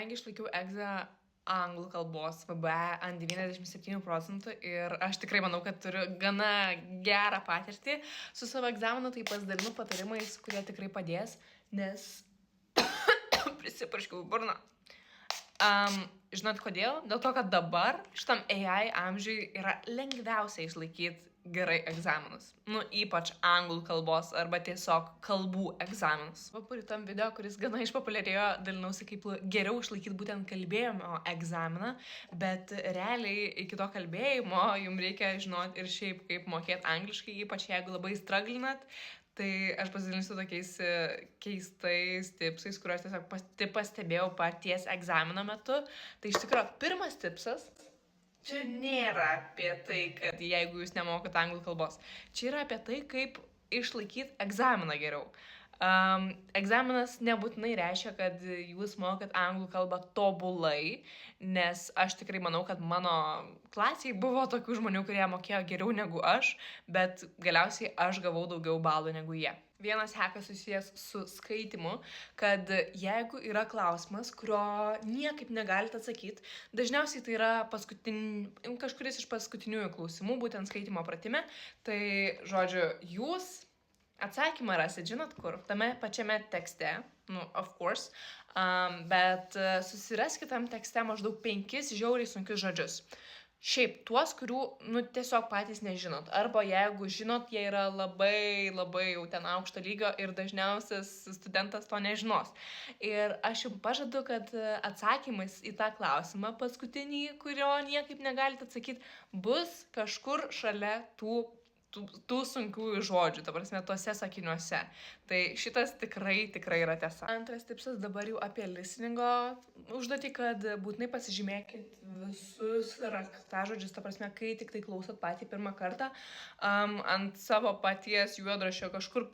kadangi išlaikiau egzą anglų kalbos VBA ant 97% ir aš tikrai manau, kad turiu gana gerą patirtį su savo egzaminu, tai pasidalinu patarimais, kurie tikrai padės, nes prisiparškiau burną. Žinot kodėl? Dėl to, kad dabar šitam AI amžiui yra lengviausia išlaikyti gerai egzaminus. Ypač anglų kalbos arba tiesiog kalbų egzaminus. Papuritam video, kuris gana išpopuliarėjo, dalinausi kaip geriau išlaikyti būtent kalbėjimo egzaminą, bet realiai iki to kalbėjimo jums reikia žinoti ir šiaip kaip mokėti angliškai, ypač jeigu labai straglinat. Tai aš pasidalinsiu tokiais keistais tipsais, kuriuos tiesiog pastebėjau paties egzamino metu. Tai iš tikrųjų, pirmas tipsas, čia nėra apie tai, kad jeigu jūs nemokat anglų kalbos, čia yra apie tai, kaip išlaikyti egzaminą geriau. Egzaminas nebūtinai reiškia, kad jūs mokat anglų kalbą tobulai, nes aš tikrai manau, kad mano klasiai buvo tokių žmonių, kurie mokėjo geriau negu aš, bet galiausiai aš gavau daugiau balų negu jie. Vienas hekas susijęs su skaitimu, kad jeigu yra klausimas, kurio niekaip negalite atsakyti, dažniausiai tai yra kažkuris iš paskutiniųjų klausimų, būtent skaitimo pratime, tai žodžiu, jūs atsakymą rasit, žinot kur, tame pačiame tekste, of course, bet susiraskite tam tekste maždaug 5 žiauriai sunkius žodžius. Šiaip tuos, kurių, tiesiog patys nežinot. Arba jeigu žinot, jie yra labai jau ten aukšto lygio ir dažniausias studentas to nežinos. Ir aš jums pažadu, kad atsakymais į tą klausimą paskutinį, kurio niekaip negalite atsakyti, bus kažkur šalia tų sunkiųjų žodžių, ta prasme, tuose sakiniuose. Tai šitas tikrai yra tiesa. Antras tipsas dabar jau apie listeningo užduotį, kad būtinai pasižymėkit visus raktažodžius, ta prasme, kai tik tai klausot patį pirmą kartą, ant savo paties juodraščio kažkur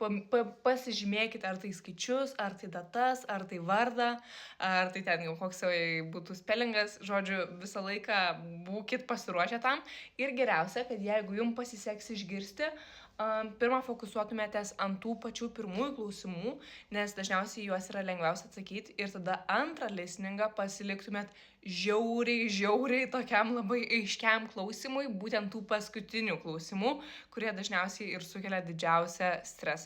pasižymėkit, ar tai skaičius, ar tai datas, ar tai vardą, ar tai ten koks būtų spellingas, žodžiu, visą laiką būkit pasiruošę tam. Ir geriausia, kad jeigu jums pasiseks išgirsti, pirmą fokusuotumėtės ant tų pačių pirmųjų klausimų, nes dažniausiai juos yra lengviausia atsakyti, ir tada antrą listeningą pasiliktumėt žiauriai tokiam labai aiškiam klausimui, būtent tų paskutinių klausimų, kurie dažniausiai ir sukelia didžiausią stresą.